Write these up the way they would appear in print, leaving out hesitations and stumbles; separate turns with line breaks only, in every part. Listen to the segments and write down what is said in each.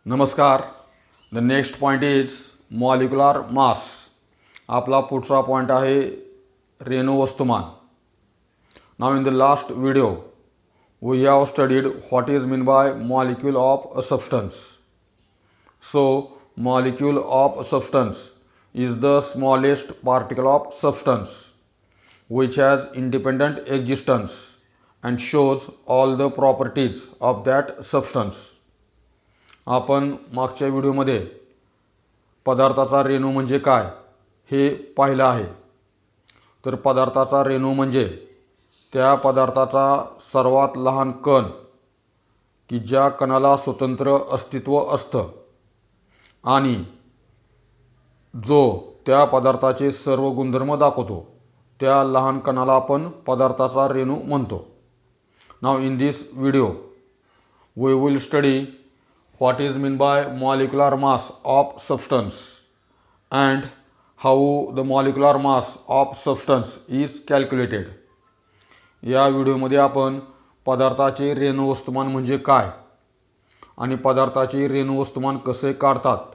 नमस्कार. The next point is molecular mass. आपला पुढचा पॉईंट आहे रेणू वस्तुमान. Now in the last video we have studied what is mean by molecule of a substance. So molecule of a substance is the smallest particle of substance which has independent existence and shows all the properties of that substance. आपण मागच्या व्हिडिओमध्ये पदार्थाचा रेणू म्हणजे काय हे पाहिलं आहे. तर पदार्थाचा रेणू म्हणजे त्या पदार्थाचा सर्वात लहान कण की ज्या कणाला स्वतंत्र अस्तित्व असतं आणि जो त्या पदार्थाचे सर्व गुणधर्म दाखवतो त्या लहान कणाला आपण पदार्थाचा रेणू म्हणतो. Now in this video we will study what is mean by molecular mass of substance and how the molecular mass of substance is calculated. या व्हिडिओमध्ये आपण पदार्थाचे रेणू वस्तुमान म्हणजे काय आणि पदार्थाचे रेणू वस्तुमान कसे काढतात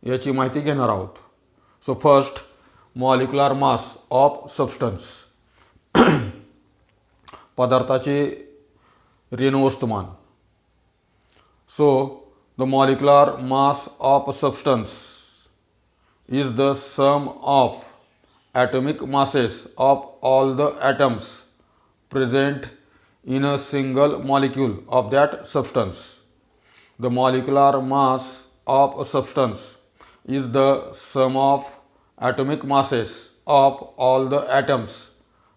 याची माहिती घेणार आहोत. So first, molecular mass of substance. पदार्थाचे रेणू वस्तुमान. So the molecular mass of substance is the sum of atomic masses of all the atoms present in a single molecule of that substance. The molecular mass of a substance is the sum of atomic masses of all the atoms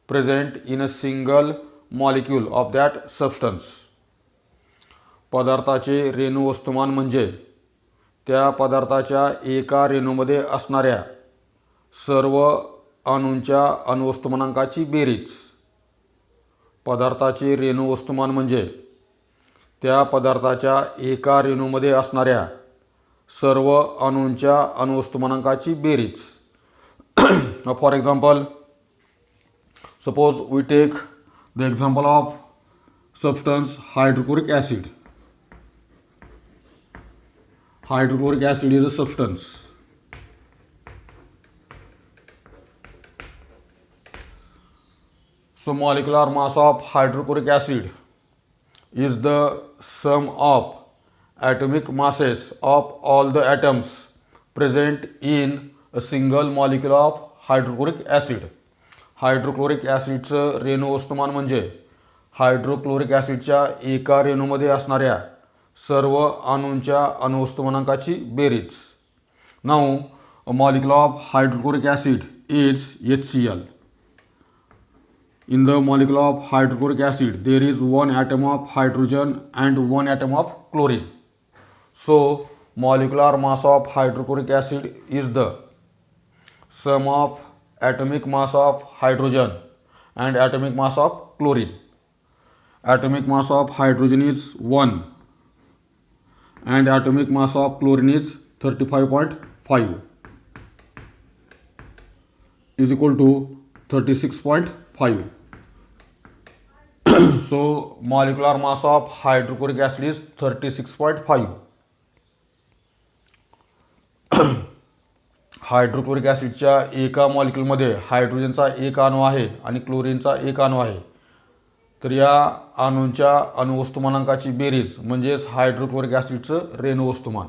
present in a single molecule of that substance. पदार्थाचे रेणू वस्तुमान म्हणजे त्या पदार्थाच्या एका रेणूमध्ये असणाऱ्या सर्व अणूंच्या अणुवस्तुमानांकाची बेरीज. पदार्थाचे रेणू वस्तुमान म्हणजे त्या पदार्थाच्या एका रेणूमध्ये असणाऱ्या सर्व अणूंच्या अणुवस्तुमानांकाची बेरीज. For example, suppose we take the example of substance hydrochloric acid. Hydrochloric acid is a substance. So molecular mass of hydrochloric acid is the sum of atomic masses of all the atoms present in a single molecule of hydrochloric acid. Hydrochloric ॲसिडचं रेणू वस्तुमान म्हणजे hydrochloric ॲसिडच्या एका रेणूमध्ये असणाऱ्या सर्व अणूंच्या अणुवस्तुमानांकाची बेरीज. Now a molecule of hydrochloric acid is HCl. In the molecule of hydrochloric acid, there is one atom of hydrogen and one atom of chlorine. So, molecular mass of hydrochloric acid is the sum of atomic mass of hydrogen and atomic mass of chlorine. Atomic mass of hydrogen is 1 and atomic mass of chlorine is 35.5 is equal to 36.5. So molecular mass of hydrochloric acid is 36.5. Hydrochloric ॲसिडच्या एका मॉलिक्यूलमध्ये हायड्रोजनचा एक अणू आहे आणि क्लोरीनचा एक अणू आहे. तर या अणूंच्या अणुवस्तुमानांकाची बेरीज म्हणजेच हायड्रोक्लोरिक ॲसिडचं रेणू वस्तुमान.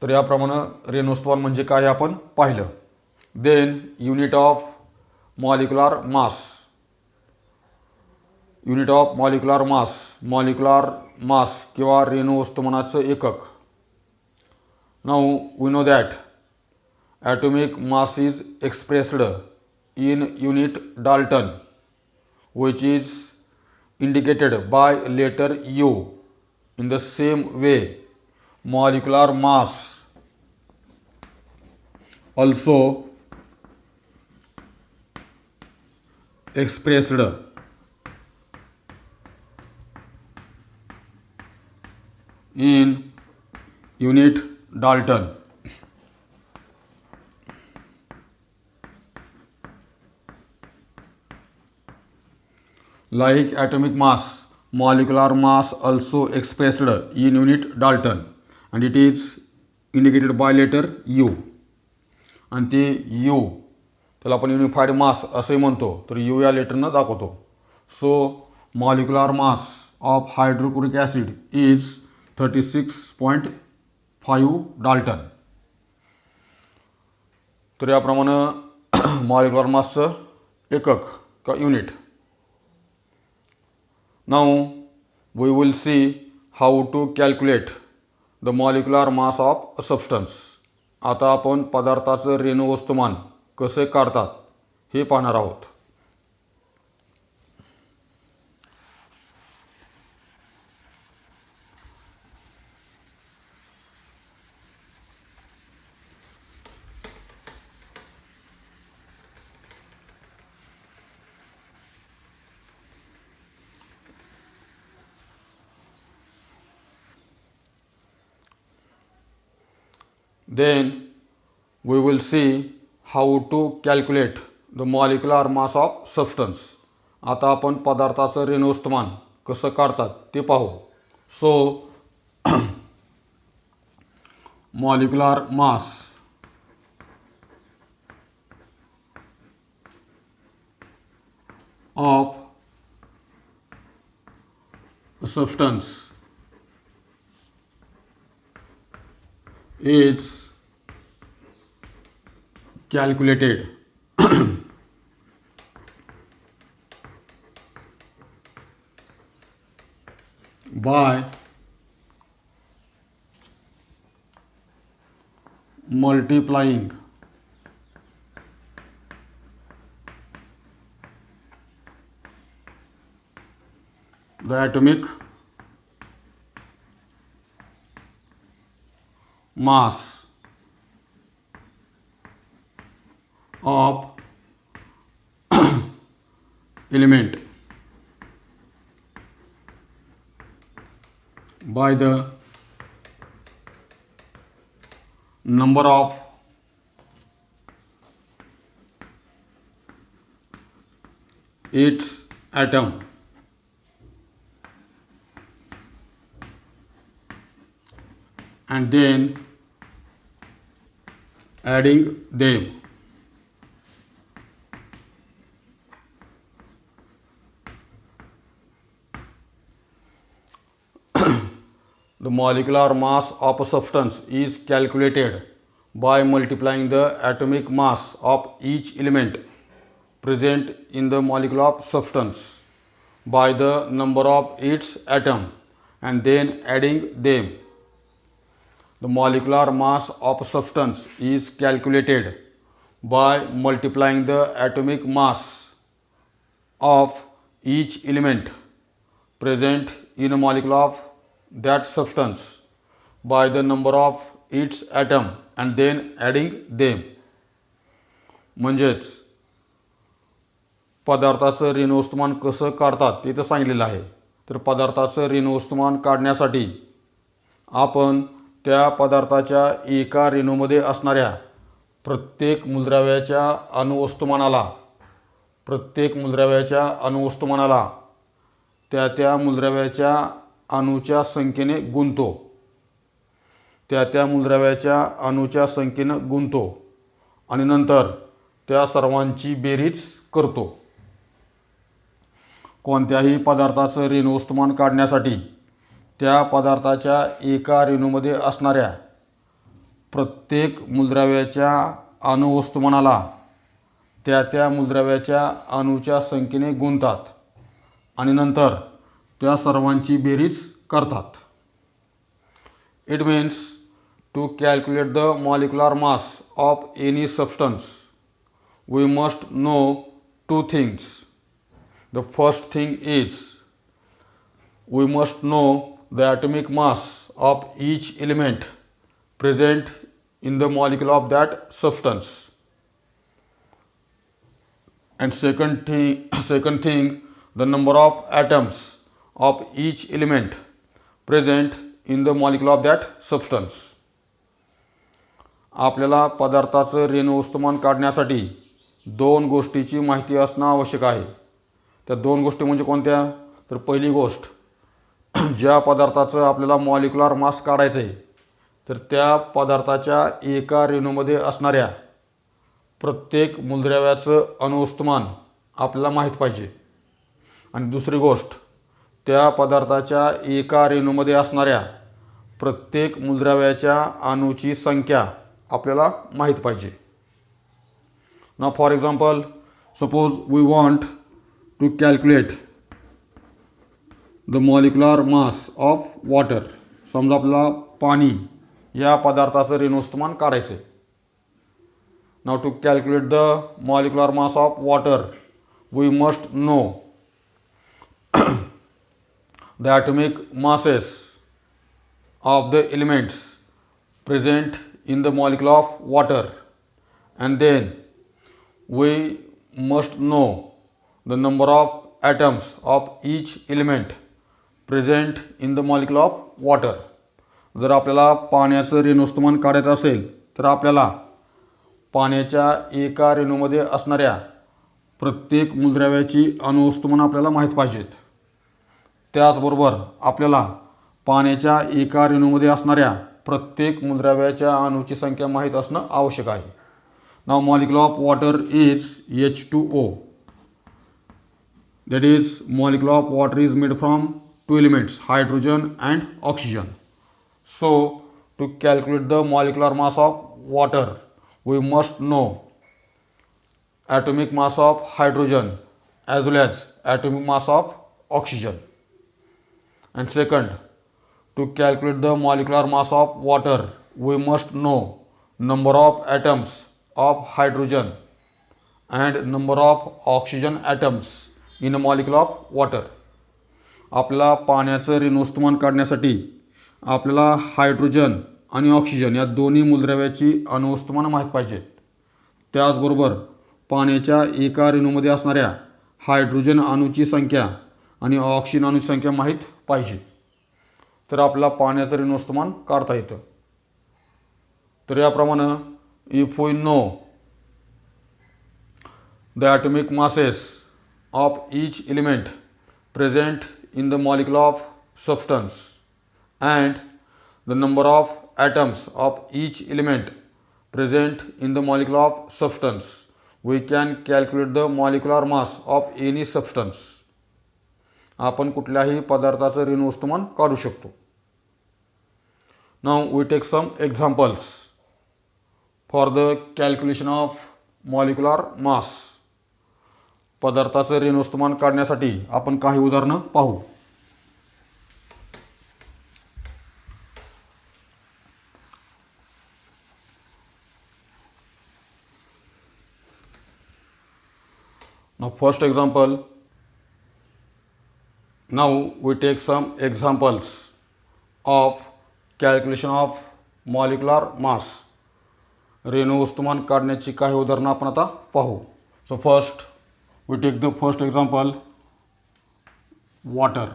तर याप्रमाणे रेणू वस्तुमान म्हणजे काय आपण पाहिलं. Then unit of molecular mass. Unit of molecular mass. Molecular mass किंवा रेणू वस्तुमानाचं एकक. Now we know that atomic mass is expressed in unit dalton which is indicated by letter U. In the same way, molecular mass also expressed in unit Dalton. Like atomic mass molecular mass also expressed in unit Dalton and it is indicated by letter U. आणि ते U त्याला आपण unified mass असे म्हणतो, तर U या लेटरनं दाखवतो. So molecular mass of hydrochloric acid is 36.5 dalton. तर याप्रमाणे मॉलिक्युलर मासचं एकक किंवा unit. Now we will see how to calculate the molecular mass of a substance. आता आपण पदार्थाचं रेणू वस्तुमान कसे काढतात हे पाहणार आहोत. Then we will see how to calculate the molecular mass of substance. आता आपण पदार्थाचं रेणू वस्तुमान कसं काढतात ते पाहू. सो molecular mass of a substance is calculated by multiplying the atomic mass of element by the number of its atom and then adding them. The molecular mass of a substance is calculated by multiplying the atomic mass of each element present in the molecule of substance by the number of its atom and then adding them. The molecular mass of a substance is calculated by multiplying the atomic mass of each element present in a molecule of that substance by the number of its atom and then adding them. म्हणजेच पदार्थाचं रेणू वस्तुमान कसं काढतात ते तर सांगितलेलं आहे. तर पदार्थाचं रेणू वस्तुमान काढण्यासाठी आपण त्या पदार्थाच्या एका रेणूमध्ये असणाऱ्या प्रत्येक मूलद्रव्याच्या अणुवस्तुमानाला त्या मूलद्रव्याच्या अणूच्या संख्येने गुणतो आणि नंतर त्या सर्वांची बेरीज करतो. कोणत्याही पदार्थाचं रेणू वस्तुमान काढण्यासाठी त्या पदार्थाच्या एका रेणूमध्ये असणाऱ्या प्रत्येक मूलद्रव्याच्या अणुवस्तुमानाला त्या मूलद्रव्याच्या अणूच्या संख्येने गुणतात आणि नंतर त्या सर्वांची बेरीज करतात. It means to calculate the molecular mass of any substance, we must know two things. The first thing is we must know the atomic mass of each element present in the molecule of that substance. And second thing, the number of atoms of each element present in the molecule of that substance. आपल्याला पदार्थाचं रेणू वस्तुमान काढण्यासाठी दोन गोष्टीची माहिती असणं आवश्यक आहे. त्या दोन गोष्टी म्हणजे कोणत्या? तर पहिली गोष्ट ज्या पदार्थाचं आपल्याला मॉलिक्युलर मास काढायचं आहे तर त्या पदार्थाच्या एका रेणूमध्ये असणाऱ्या प्रत्येक मूलद्रव्याचं अणुवस्तुमान आपल्याला माहीत पाहिजे. आणि दुसरी गोष्ट, त्या पदार्थाच्या एका रेणूमध्ये असणाऱ्या प्रत्येक मूलद्रव्याच्या अणूची संख्या आपल्याला माहीत पाहिजे. Now for example, suppose we want to calculate the molecular mass of water. समजा आपल्याला पाणी या पदार्थाचं रेणुवस्तुमान काढायचं आहे. Now to calculate the molecular mass of water, we must know the atomic masses of the elements present in the molecule of water, and then we must know the number of atoms of each element present in the molecule of water. जर आपल्याला पाण्याचं रेणुवस्तुमान काढायचं असेल तर आपल्याला पाण्याच्या एका रेणूमध्ये असणाऱ्या प्रत्येक मूलद्रव्याची अणुवस्तुमान आपल्याला माहीत पाहिजेत. त्याचबरोबर आपल्याला पाण्याच्या एका रेणूमध्ये असणाऱ्या प्रत्येक मूलद्रव्याच्या अणूची संख्या माहीत असणं आवश्यक आहे. Now molecule of water is H2O. That is, molecule of water is made from two elements, hydrogen and oxygen. So to calculate the molecular mass of water, we must know atomic mass of hydrogen as well as atomic mass of oxygen. And second, to calculate the molecular mass of water, we must know number of atoms of hydrogen and number of oxygen atoms in a molecule of water. आपल्याला पाण्याचं रेणुवस्तुमान काढण्यासाठी आपल्याला hydrogen आणि oxygen या दोन्ही मूलद्रव्याची अणुवस्तुमान माहीत पाहिजे. त्याचबरोबर पाण्याच्या एका रेणूमध्ये असणाऱ्या हायड्रोजन अणूची संख्या आणि ऑक्सिजन अणूची संख्या माहीत पाहिजे. तर आपल्याला पाण्याचं रेणुवस्तुमान काढता येतं. तर याप्रमाणे if we know the atomic masses of each element present in the molecule of substance and the number of atoms of each element present in the molecule of substance, we can calculate the molecular mass of any substance. आपण कुठल्याही पदार्थाचं रेणुवस्तुमान काढू शकतो. Now we take some examples for the calculation of molecular mass. पदार्थाचं रेणुवस्तुमान काढण्यासाठी आपण काही उदाहरणं पाहू. Now first example, now we take some examples of calculation of molecular mass. रेणुवस्तुमान काढण्याची काही उदाहरणं आपण आता पाहू. So first we take the first example, water.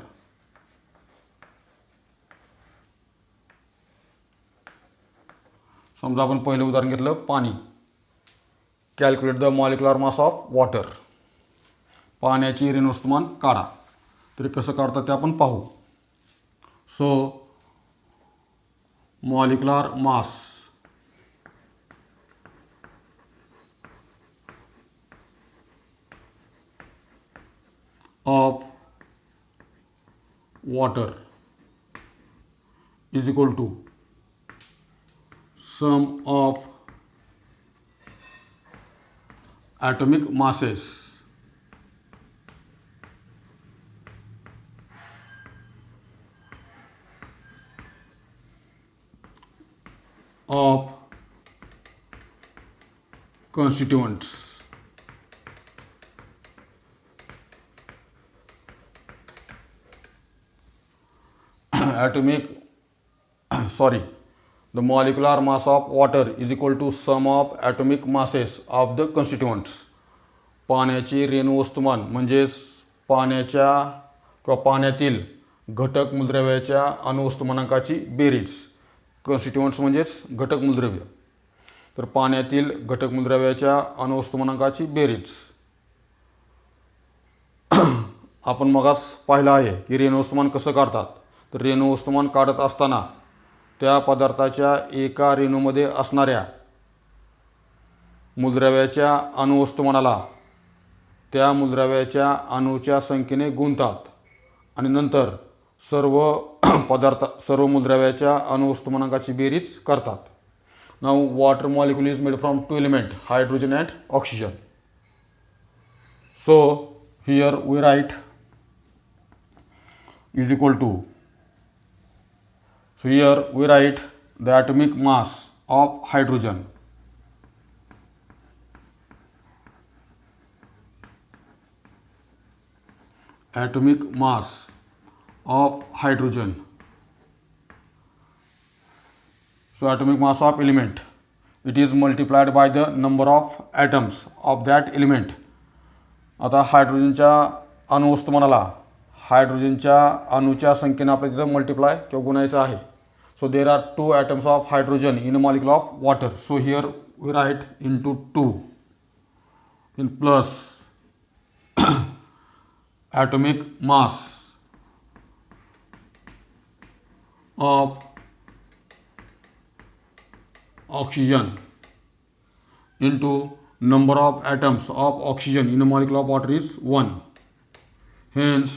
समजा आपण पहिलं उदाहरण घेतलं पाणी. Calculate the molecular mass of water. पाण्याची रेणुवस्तुमान काढा. तरी कसं काढतात ते आपण पाहू. So molecular mass of water is equal to sum of atomic masses of constituents. The molecular mass of water is equal to sum of atomic masses of the constituents. पाण्याची रेणुवस्तुमान म्हणजेच पाण्याच्या किंवा पाण्यातील घटक मूलद्रव्याच्या अणुवस्तुमानांकाची बेरीज. कॉन्स्टिट्युएंट्स म्हणजेच घटक मूलद्रव्य. तर पाण्यातील घटक मूलद्रव्याच्या अणुवस्तुमानांकाची बेरीज. आपण मगाच पाहिलं आहे की रेणुवस्तुमान कसं काढतात. तर रेणू वस्तुमान काढत असताना त्या पदार्थाच्या एका रेणूमध्ये असणाऱ्या मूलद्रव्याच्या अणुवस्तुमानाला त्या मूलद्रव्याच्या अणूच्या संख्येने गुणतात आणि नंतर सर्व मूलद्रव्याच्या अणुवस्तुमानांकाची बेरीज करतात. Now water molecule is made from two element, hydrogen and oxygen. So here we write is equal to, so here we write the atomic mass of hydrogen. Atomic mass of hydrogen. So atomic mass of element, it is multiplied by the number of atoms of that element. आता हायड्रोजनच्या अणुवस्तुमानाला हायड्रोजनच्या अणूच्या संख्येने आपल्याला तिथं multiply किंवा गुणायचं आहे. So there are 2 atoms of hydrogen in a molecule of water. So here we write into 2 in plus atomic mass of oxygen into number of atoms of oxygen in a molecule of water is 1. Hence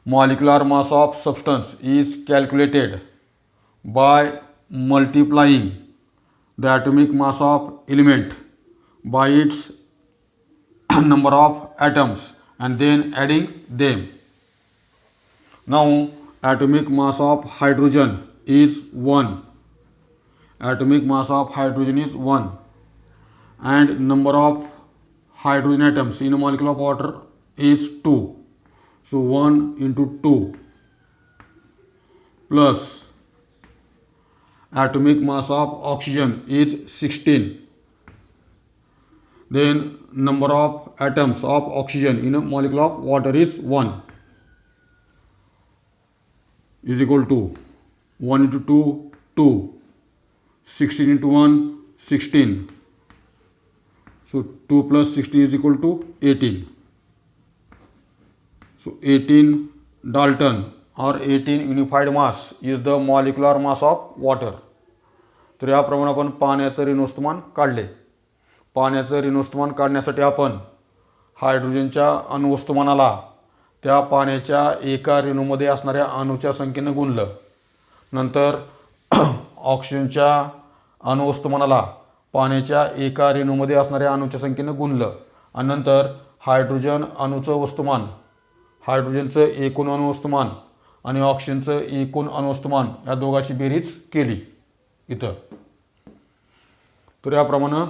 molecular mass of substance is calculated by multiplying the atomic mass of element by its number of atoms and then adding them. Now atomic mass of hydrogen is 1. Atomic mass of hydrogen is 1 and number of hydrogen atoms in a molecule of water is 2. So 1 into 2 plus atomic mass of oxygen is 16. Then number of atoms of oxygen in a molecule of water is 1 is equal to 1 into 2 2, 16 into 1 16. So 2 plus 60 is equal to 18. So 18 Dalton or 18 unified mass is the molecular mass of water. तर याप्रमाणे आपण पाण्याचं ऋणवस्तुमान काढले. पाण्याचं ऋणवस्तुमान काढण्यासाठी आपण हायड्रोजनच्या अणुवस्तुमानाला त्या पाण्याच्या एका रेणूमध्ये असणाऱ्या अणूच्या संख्येने गुणलं. नंतर ऑक्सिजनच्या अणुवस्तुमानाला पाण्याच्या एका रेणूमध्ये असणाऱ्या अणूच्या संख्येने गुणलं आणि नंतर हायड्रोजन अणूचं वस्तुमान, हायड्रोजनचं एकूण अणुवस्तुमान आणि ऑक्सिजनचं एकूण अणुवस्तुमान या दोघांची बेरीज केली इथं. तर याप्रमाणे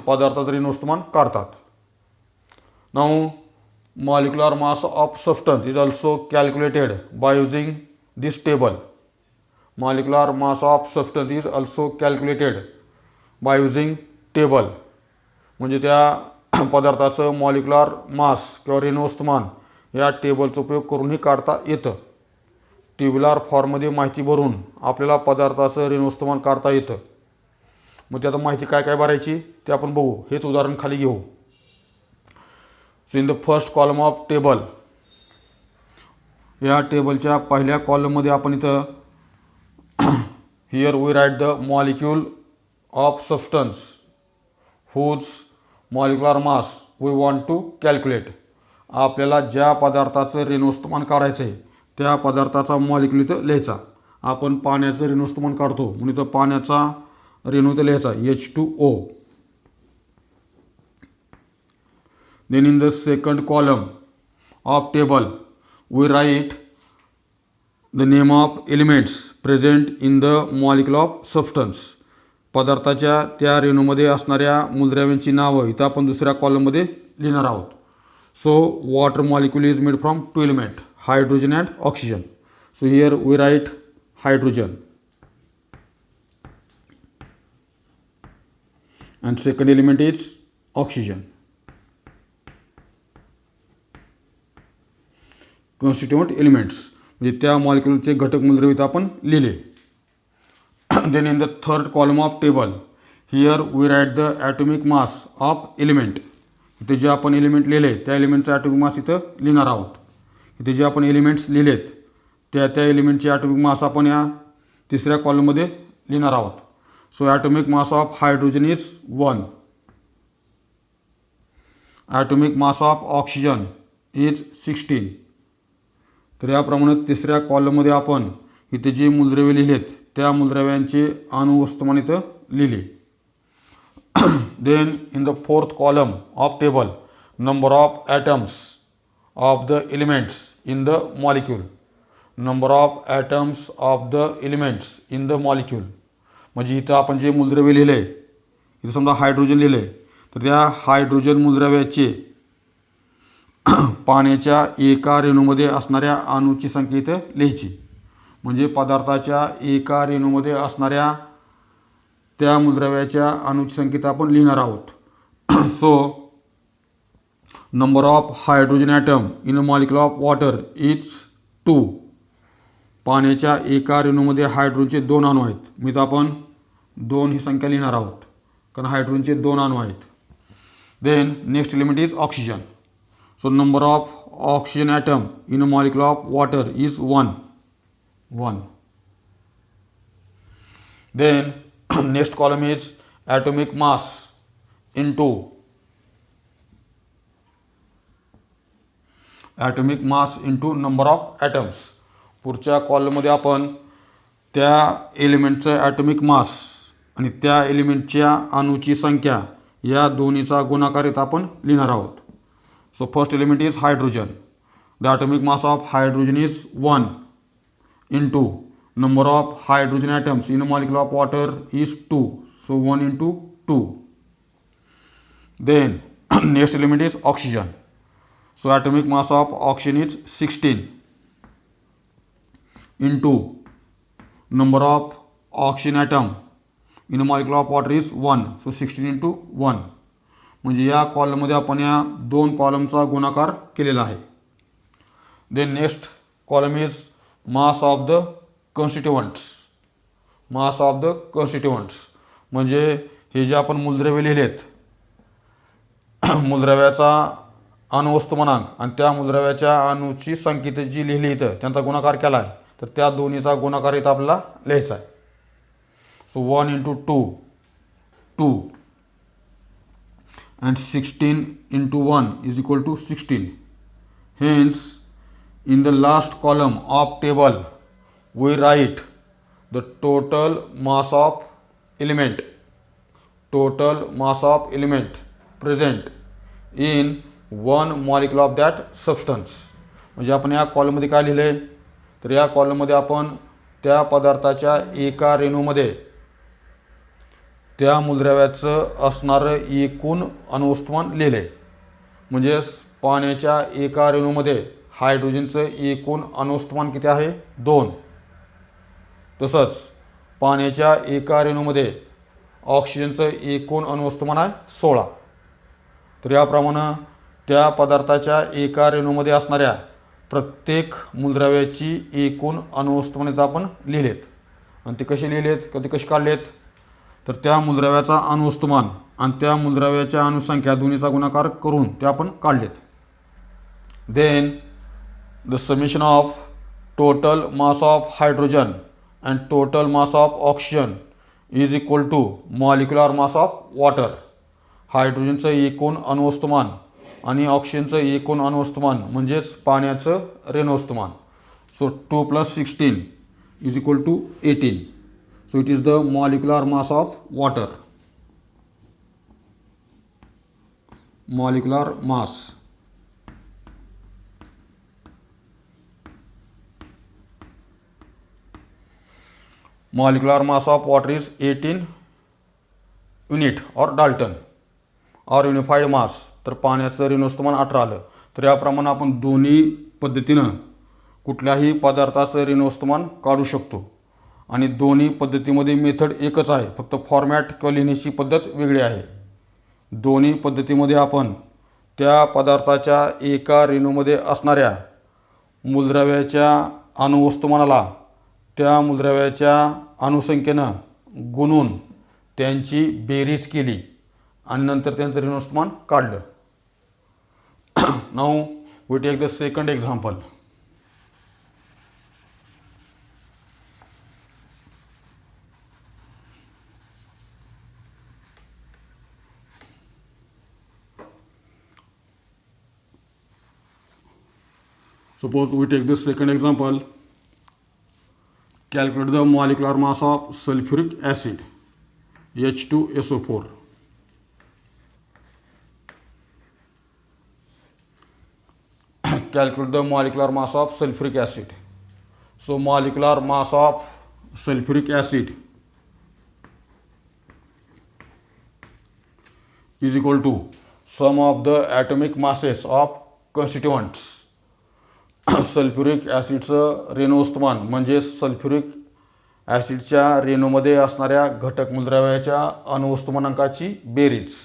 पदार्थाचं ऋणवस्तुमान काढतात. Now molecular mass of substance is also calculated by using this table. Molecular mass of substance is also calculated by using table. म्हणजे त्या पदार्थाचं मॉलिक्युलर मास किंवा ऋणवस्तुमान या टेबलचा उपयोग करूनही काढता येतं. टेब्युलर फॉर्ममध्ये माहिती भरून आपल्याला पदार्थाचं ऋणवस्तुमान काढता येतं. मग त्यात माहिती काय काय भरायची ते आपण बघू. हेच उदाहरण खाली घेऊ. So in the first column of table, या टेबलच्या पहिल्या कॉलममध्ये आपण इथं here we write the molecule of substance whose molecular mass we want to calculate. आपल्याला ज्या पदार्थाचं ऋणवस्तुमान काढायचं आहे त्या पदार्थाचा मॉलिक्यूल इथं लिहायचा. आपण पाण्याचं ऋणवस्तुमान काढतो म्हणून इथं पाण्याचा रेणू इथं लिहायचा H2O. Then in the second column of table we write the name of elements present in the molecule of substance. पदार्थाच्या त्या रेणूमध्ये असणाऱ्या मूलद्रव्यांची नावं इथं आपण दुसऱ्या कॉलममध्ये लिहिणार आहोत. So water molecule is made from 2 element, hydrogen and oxygen. So here we write hydrogen and second element is oxygen. Constituent elements म्हणजे त्या मॉलिक्यूलचे घटक मूलद्रव्य इथं आपण लिहिले. Then in the third column of table here we write the atomic mass of element. इथे जे आपण element लिहिले त्या एलिमेंटचा ॲटॉमिक मास इथं लिहिणार आहोत. इथे जे आपण एलिमेंट्स लिहिलेत त्या एलिमेंटचे ॲटॉमिक मास आपण या तिसऱ्या कॉलममध्ये लिहिणार आहोत. So atomic mass of hydrogen is 1. Atomic mass of oxygen is 16. तर याप्रमाणे तिसऱ्या कॉलममध्ये आपण इथे जे मूलद्रव्ये लिहिलेत त्या मूलद्रव्यांचे अणुवस्तुमान इथं लिहिले. Then in the fourth column of table number of atoms of the elements in the molecule. Number of atoms of the elements in the molecule म्हणजे इथं आपण जे मूलद्रव्य लिहिले इथं समजा हायड्रोजन लिहिले तर त्या हायड्रोजन मूलद्रव्याचे पाण्याच्या एका रेणूमध्ये असणाऱ्या अणूची संख्या इथं लिहायची. म्हणजे पदार्थाच्या एका रेणूमध्ये असणाऱ्या त्या मूलद्रव्याच्या अणूची संख्या आपण लिहिणार आहोत. So number of hydrogen atom in a molecule of water is 2. पाण्याच्या एका रेणूमध्ये हायड्रोजनचे 2 अणू आहेत. मी तर आपण 2 ही संख्या लिहिणार आहोत कारण हायड्रोजनचे 2 अणू आहेत. Then next element is oxygen. So number of oxygen atom in a molecule of water is 1. Then next column is atomic mass into number of atoms. पुढच्या कॉलममध्ये आपण त्या एलिमेंटचं ॲटॉमिक मास आणि त्या एलिमेंटच्या अणूची संख्या या दोन्हीचा गुणाकार इथं आपण लिहिणार आहोत. So first element is hydrogen. The atomic mass of hydrogen is 1 into number of hydrogen atoms in a molecule of water is 2. So 1 into 2. Then next element is oxygen. So atomic mass of oxygen is 16 into number of oxygen atom in a molecule of water is 1. So 16 into 1. म्हणजे या कॉलममध्ये आपण या 2 कॉलमचा गुणाकार केलेला आहे. Then next column is mass of the constituents. Mass of the constituents म्हणजे हे जे आपण मूलद्रव्य लिहिलेत मूलद्रव्याचा अणुवस्तुमानांक आणि त्या मूलद्रव्याच्या अणूची संख्या जी लिहिली इथं त्यांचा गुणाकार केला आहे तर त्या दोन्हीचा गुणाकार इथं आपल्याला लिहायचा आहे. सो 1 into 2 and 16 into 1 is equal to 16. Hence in the last column of table we write the total mass of element present in one molecule of that substance. म्हणजे आपण या कॉलममध्ये काय लिहिले तर या कॉलममध्ये आपण त्या पदार्थाच्या एका रेणूमध्ये त्या मूलद्रव्याचं असणारं एकूण अणुवस्तुमान लिहिले. म्हणजे पाण्याच्या एका रेणूमध्ये हायड्रोजनचं एकूण अणुवस्तुमान किती आहे 2. तसंच पाण्याच्या एका रेणूमध्ये ऑक्सिजनचं एकूण अणुवस्तुमान आहे 16. तर याप्रमाणे त्या पदार्थाच्या एका रेणूमध्ये असणाऱ्या प्रत्येक मूलद्रव्याची एकूण अणुवस्तुमान इथं आपण लिहिलेत. आणि ते कसे लिहिलेत कधी कसे काढलेत तर त्या मूलद्रव्याचा अणुवस्तुमान आणि त्या मूलद्रव्याच्या अणुसंख्या दोन्हीचा गुणाकार करून ते आपण काढलेत. Then the summation of total mass of hydrogen and total mass of oxygen is equal to molecular mass of water. हायड्रोजनचं एकूण अणुवस्तुमान आणि ऑक्सिजनचं एकूण अणुवस्तुमान म्हणजेच पाण्याचं रेणुवस्तुमान. सो 2 + 16 is equal to 18. So it is the molecular mass of water. Molecular mass. Molecular mass of water is 18 unit or Dalton or unified mass. तर पाण्याचं रेणुवस्तुमान 18 आलं. तर याप्रमाणे आपण दोन्ही पद्धतीनं कुठल्याही पदार्थाचं रेणुवस्तुमान काढू शकतो आणि दोन्ही पद्धतीमध्ये मेथड एकच आहे, फक्त फॉर्मॅट किंवा लिहिण्याची पद्धत वेगळी आहे. दोन्ही पद्धतीमध्ये आपण त्या पदार्थाच्या एका रेणूमध्ये असणाऱ्या मूलद्रव्याच्या अणुवस्तुमानाला त्या मूलद्रव्याच्या अणुसंख्येनं गुणून त्यांची बेरीज केली आणि नंतर त्यांचं रेणुवस्तुमान काढलं. Now we take the second example. Suppose we take this second example. Calculate the molecular mass of sulfuric acid H2SO4. Calculate the molecular mass of sulfuric acid. So molecular mass of sulfuric acid is equal to sum of the atomic masses of constituents. Sulphuric ॲसिडचं रेणुवस्तुमान म्हणजे sulphuric ॲसिडच्या रेणूमध्ये असणाऱ्या घटक मूलद्रव्याच्या अणुवस्तुमानांकाची बेरीज.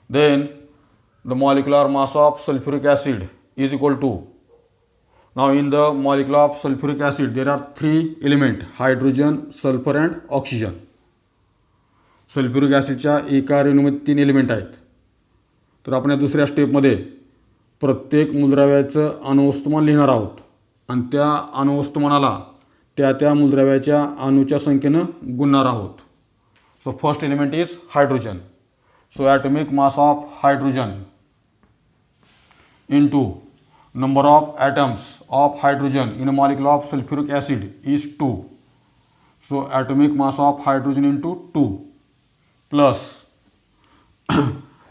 Then the molecular mass of sulphuric acid is equal to, now in the molecule of sulphuric acid there are 3 element, hydrogen, sulphur and oxygen. Sulphuric ॲसिडच्या एका रेणूमध्ये 3 एलिमेंट आहेत. तर आपण या दुसऱ्या स्टेपमध्ये प्रत्येक मूलद्रव्याचं अणुवस्तुमान लिहिणार आहोत आणि त्या अणुवस्तुमानाला त्या मूलद्रव्याच्या अणूच्या संख्येनं गुणणार आहोत. So first element is hydrogen. So atomic mass of hydrogen into number of atoms of hydrogen in a molecule of sulfuric acid is 2. So atomic mass of hydrogen into 2 plus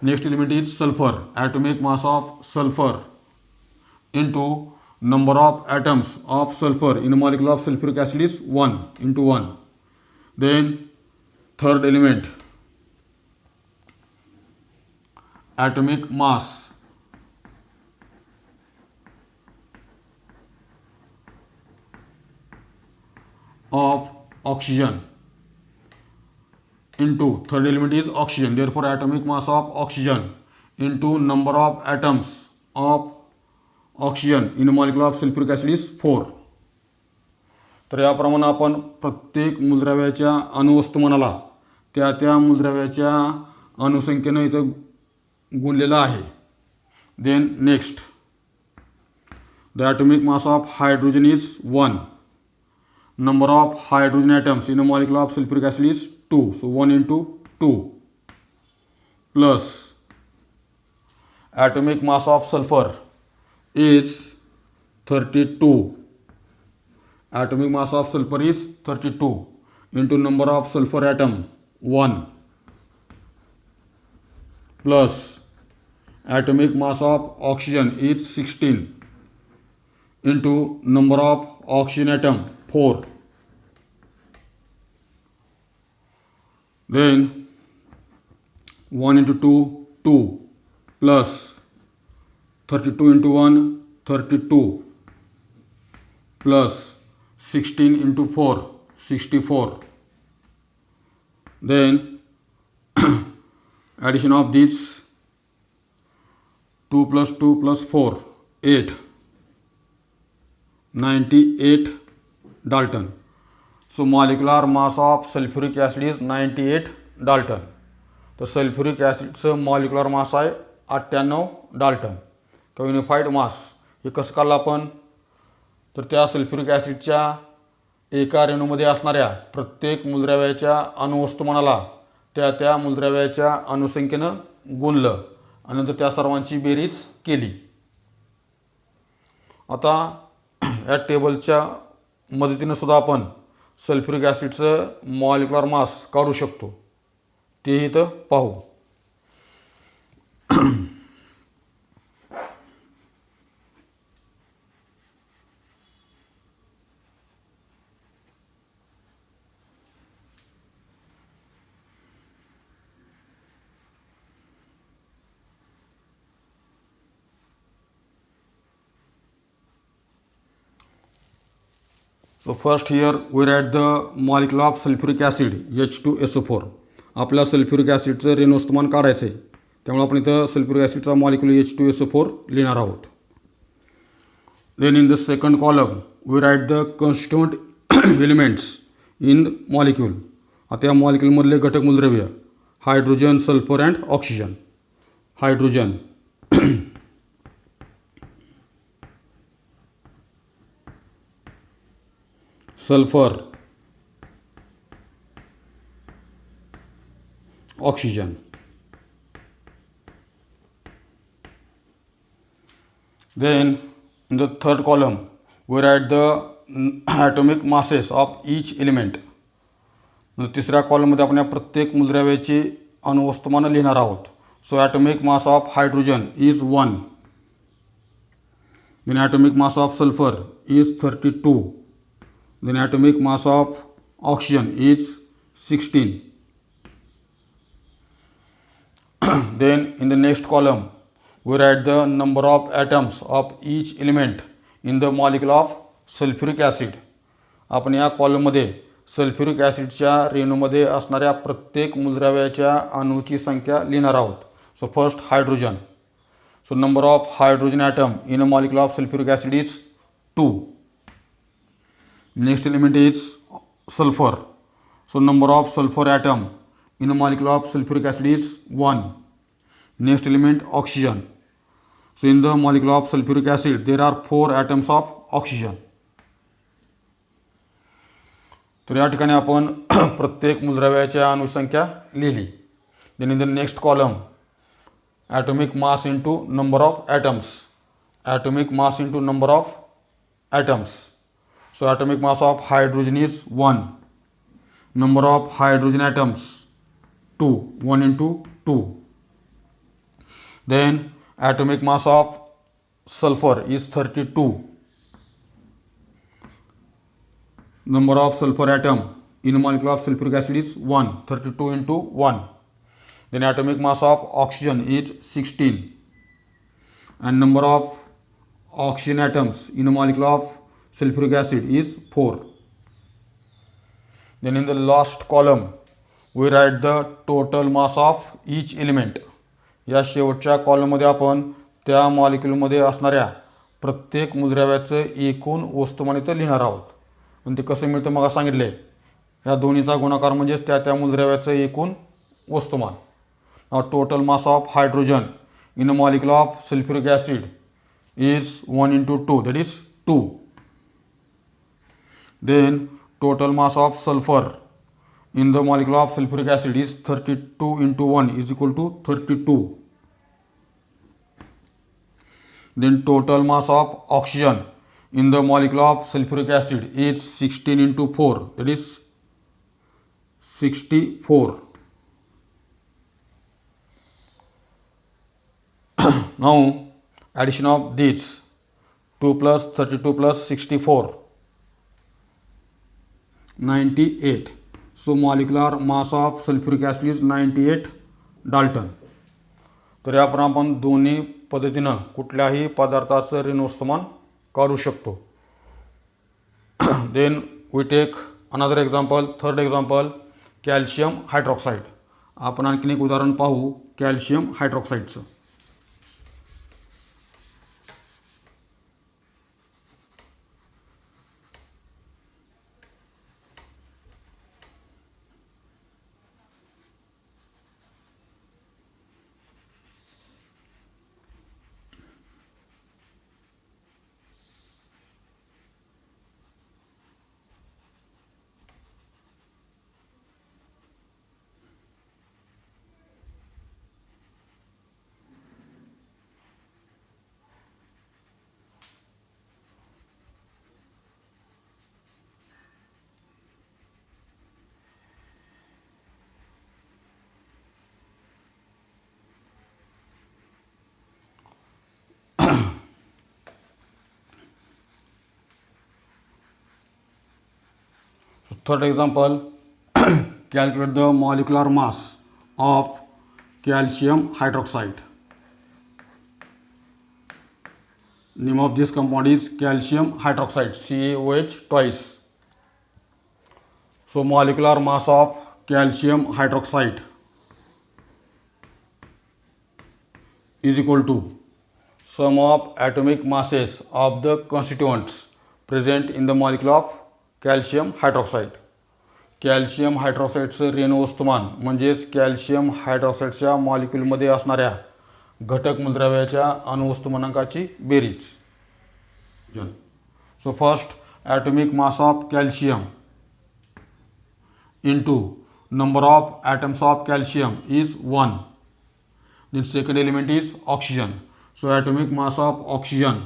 next element is sulfur. Atomic mass of sulfur into number of atoms of sulfur in a molecule of sulfuric acid is 1 into 1. Then third element, atomic mass of oxygen into third element is oxygen. Therefore atomic mass of oxygen into number of atoms of oxygen in a molecule of sulfuric acid is 4. तर याप्रमाणे आपण प्रत्येक मूलद्रव्याच्या अणुवस्तुमानाला त्या मूलद्रव्याच्या अणुसंख्येनं इथं गुणलेलं आहे. Then next, the atomic mass of hydrogen is 1. Number of hydrogen atoms in a molecule of sulfuric acid is 2. So 1 into 2 plus atomic mass of sulfur is 32. Atomic mass of sulfur is 32 into number of sulfur atom 1 plus atomic mass of oxygen is 16 into number of oxygen atom 4. Then 1 into 2 2 plus 32 into 1 32 plus 16 into 4 64. Then addition of these 2 plus 2 plus 4 8 98 Dalton. So molecular mass of sulfuric acid is 98 Dalton. तर sulphuric ॲसिडचं molecular mass आहे 98 Dalton किंवा unified mass. हे कसं काढलं आपण, तर त्या sulphuric ॲसिडच्या एका रेणूमध्ये असणाऱ्या प्रत्येक मूलद्रव्याच्या अणुवस्तुमानाला त्या मूलद्रव्याच्या अणुसंख्येनं गुणलं आणि नंतर त्या सर्वांची बेरीज केली. आता या टेबलच्या मदतीनं सुद्धा आपण सल्फ्युरिक ॲसिडचं मॉलिक्युलर मास काढू शकतो, ते इथं पाहू. So first here we write the molecule of sulfuric acid H2SO4. आपल्या सल्फ्युरिक ॲसिडचं रेणुवस्तुमान काढायचं आहे, त्यामुळे आपण इथं सल्फ्युरिक ॲसिडचा मॉलिक्युल H2SO4 लिहिणार आहोत. Then in the second column we write the constituent elements in molecule. आता या मॉलिक्युलमधले घटक मूलद्रव्य hydrogen, sulphur and oxygen. Hydrogen sulfur, oxygen. Then In the third column, we write the atomic masses of each element. तिसऱ्या कॉलममध्ये आपण या प्रत्येक मूलद्रव्याची अणुवस्तुमानं लिहिणार आहोत. So atomic mass of hydrogen is 1. Then atomic mass of sulfur is 32. Then atomic mass of oxygen is 16. Then in the next column we write the number of atoms of each element in the molecule of sulfuric acid. आपण या कॉलममध्ये sulphuric ॲसिडच्या रेणूमध्ये असणाऱ्या प्रत्येक मूलद्रव्याच्या अणूची संख्या लिहिणार आहोत. So first hydrogen. So number of hydrogen atom in a molecule of sulfuric acid is 2. Next element is sulfur. So number of sulfur atom in a molecule of sulfuric acid is 1. Next element oxygen. So in the molecule of sulfuric acid there are 4 atoms of oxygen. तर या ठिकाणी आपण प्रत्येक मूलद्रव्याच्या अणुसंख्या लिहिली. Then in the next column atomic mass into number of atoms. Atomic mass into number of atoms. So atomic mass of hydrogen is 1. Number of hydrogen atoms 2. 1 into 2. Then atomic mass of sulfur is 32. Number of sulfur atom in a molecule of sulfuric acid is 1. 32 into 1. Then atomic mass of oxygen is 16 and number of oxygen atoms in a molecule of sulfuric acid is 4. Then in the last column we write the total mass of each element. या शेवटच्या कॉलममध्ये आपण त्या मॉलिक्यूलमध्ये असणाऱ्या प्रत्येक मूलद्रव्याचं एकूण वस्तुमान इथं लिहिणार आहोत. आणि ते कसं मिळतं मग सांगितले, या दोन्हीचा गुणाकार म्हणजेच त्या मूलद्रव्याचं एकूण वस्तुमान. Now total mass of hydrogen in a molecule of sulfuric acid is 1 into 2, that is 2. Then total mass of sulfur in the molecule of sulfuric acid is 32 into 1 is equal to 32. Then total mass of oxygen in the molecule of sulfuric acid is 16 into 4, that is 64. Now addition of these 2 plus 32 plus 64 98. So molecular mass of sulfuric acid is 98 Dalton. तर याप्रमाणे आपण दोन्ही पद्धतीनं कुठल्याही पदार्थाचं ऋणवस्तुमान काढू शकतो. Then we take another example, third example, calcium hydroxide. आपण आणखीन एक उदाहरण पाहू calcium हायड्रॉक्साईडचं. Third example, calculate the molecular mass of calcium hydroxide. Name of this compound is calcium hydroxide, CaOH twice. So molecular mass of calcium hydroxide is equal to sum of atomic masses of the constituents present in the molecule of calcium hydroxide. Calcium हायड्रॉक्साईडचं रेणुवस्तुमान म्हणजेच calcium हायड्रॉक्साईडच्या मॉलिक्यूलमध्ये असणाऱ्या घटक मूलद्रव्याच्या अणुवस्तुमानांकाची बेरीज. So first atomic mass of calcium into number of atoms of calcium is 1. Then second element is oxygen. So atomic mass of oxygen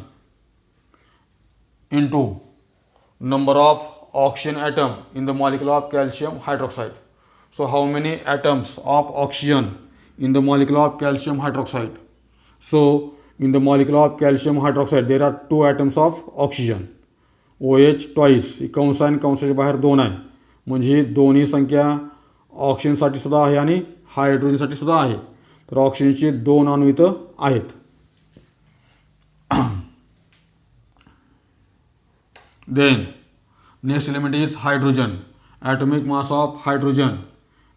into number of oxygen atom in the molecule of calcium hydroxide. So how many atoms of oxygen in the molecule of calcium hydroxide? So in the molecule of calcium hydroxide there are 2 atoms of oxygen, OH twice, कंस आहे आणि कंसाच्या बाहेर 2 आहे, म्हणजे दोन्ही संख्या ऑक्सिजनसाठी सुद्धा आहे आणि हायड्रोजनसाठी सुद्धा आहे. तर ऑक्सिजनचे 2 अणू इथं आहेत. Then next element is hydrogen. Atomic mass of hydrogen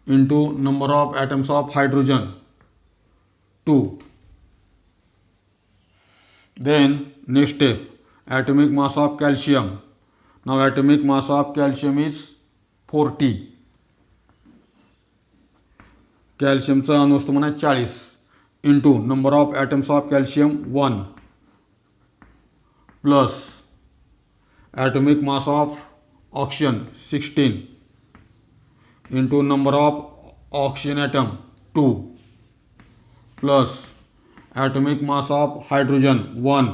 into number of atoms of hydrogen 2. Then next step, atomic mass of calcium. Now atomic mass of calcium is 40. कॅल्शियमचं अणुवस्तुमान आहे 40 into number of atoms of calcium 1 plus atomic mass of oxygen 16 into number of oxygen atom 2 plus atomic mass of hydrogen 1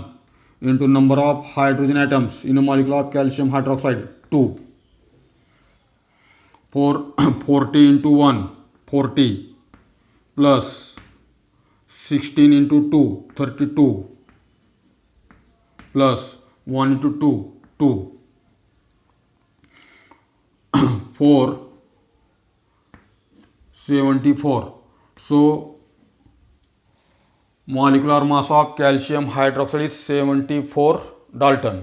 into number of hydrogen atoms in a molecule of calcium hydroxide 2. 40 into 1 40 plus 16 into 2 32 plus 1 into 2 2 4 74. So molecular mass of calcium hydroxide is 74 Dalton.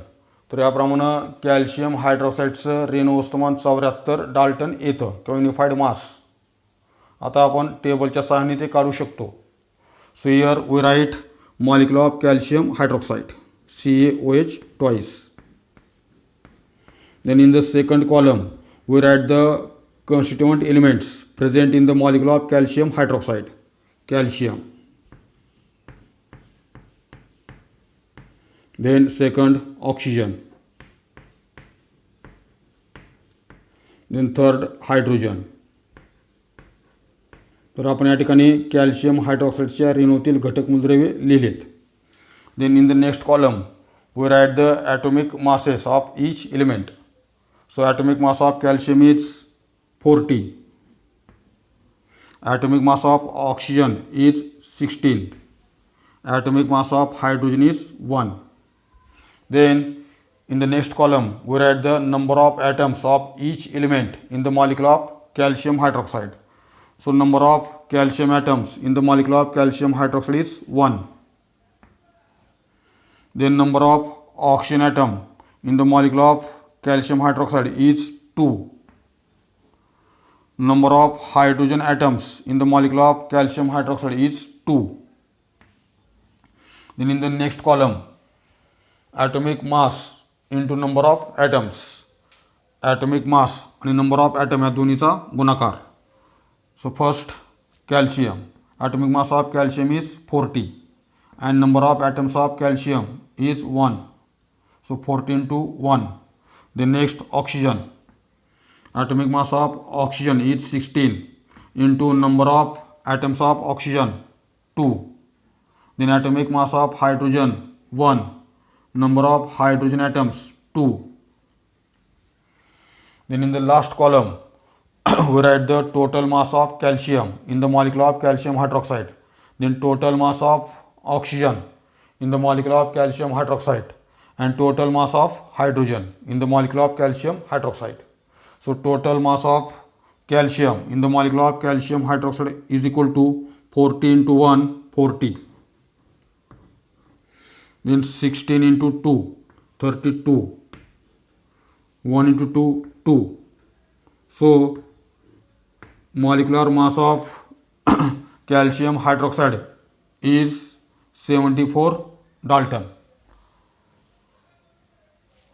तर याप्रमाणे calcium हायड्रॉक्साईडचं Renu वस्तुमान 74 Dalton येतं किंवा unified mass. आता आपण टेबलच्या सहाय्याने ते काढू शकतो. So here we write molecule of calcium hydroxide CaOH twice. Then in the second column we write the constituent elements present in the molecule of calcium hydroxide. Calcium. Then second oxygen. Then third hydrogen. तर आपण या ठिकाणी calcium हायड्रॉक्साईडच्या रेणूतील घटक मूलद्रव्ये लिहिलेत. Then in the next column we write the atomic masses of each element. So atomic mass of calcium is 40, atomic mass of oxygen is 16, atomic mass of hydrogen is 1. Then in the next column we write the number of atoms of each element in the molecule of calcium hydroxide. So number of calcium atoms in the molecule of calcium hydroxide is 1. Then number of oxygen atom in the molecule of calcium hydroxide is 2. Number of hydrogen atoms in the molecule of calcium hydroxide is 2. Then in the next column atomic mass into number of atoms. Atomic mass आणि number of atom या दोन्हीचा गुणाकार. So first calcium, atomic mass of calcium is 40 and number of atoms of calcium is 1. So 40 into 1. The next oxygen, atomic mass of oxygen is 16 into number of atoms of oxygen 2. Then atomic mass of hydrogen 1, number of hydrogen atoms 2. Then in the last column we write the total mass of calcium in the molecule of calcium hydroxide, then total mass of oxygen in the molecule of calcium hydroxide, and total mass of hydrogen in the molecule of calcium hydroxide. So total mass of calcium in the molecule of calcium hydroxide is equal to 40 into 1 40, then 16 into 2 32, 1 into 2 2. So molecular mass of calcium hydroxide is 74 Dalton.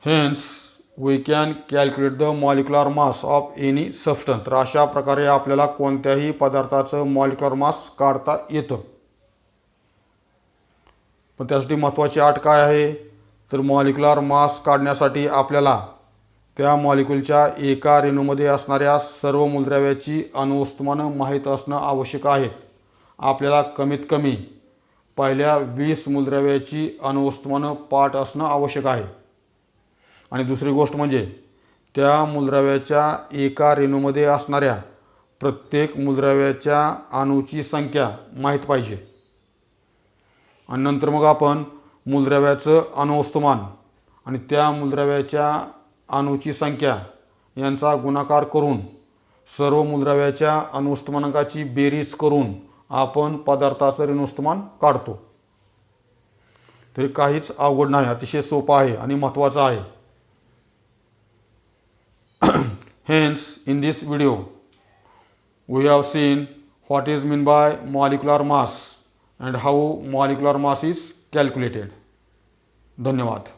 Hence we can calculate the molecular mass of any substance. तर अशा प्रकारे आपल्याला कोणत्याही पदार्थाचं molecular mass काढता येतं. पण त्यासाठी महत्त्वाची अट काय आहे, तर मॉलिक्युलर मास काढण्यासाठी आपल्याला त्या मॉलिक्यूलच्या एका रेणूमध्ये असणाऱ्या सर्व मूलद्रव्याची अणुवस्तुमानं माहीत असणं आवश्यक आहे. आपल्याला कमीत कमी पहिल्या 20 मूलद्रव्याची अणुवस्तुमानं पाठ असणं आवश्यक आहे. आणि दुसरी गोष्ट म्हणजे त्या मूलद्रव्याच्या एका रेणूमध्ये असणाऱ्या प्रत्येक मूलद्रव्याच्या अणूची संख्या माहीत पाहिजे. आणि नंतर मग आपण मूलद्रव्याचं अणुवस्तुमान आणि त्या मूलद्रव्याच्या अणूची संख्या यांचा गुणाकार करून सर्व मूलद्रव्याच्या अणुवस्तुमानांकाची बेरीज करून आपण पदार्थाचं रेणुवस्तुमान काढतो. तरी काहीच अवघड नाही, अतिशय सोपं आहे आणि महत्त्वाचं आहे. Hence, in this video, we have seen what is meant by molecular mass and how molecular mass is calculated. धन्यवाद.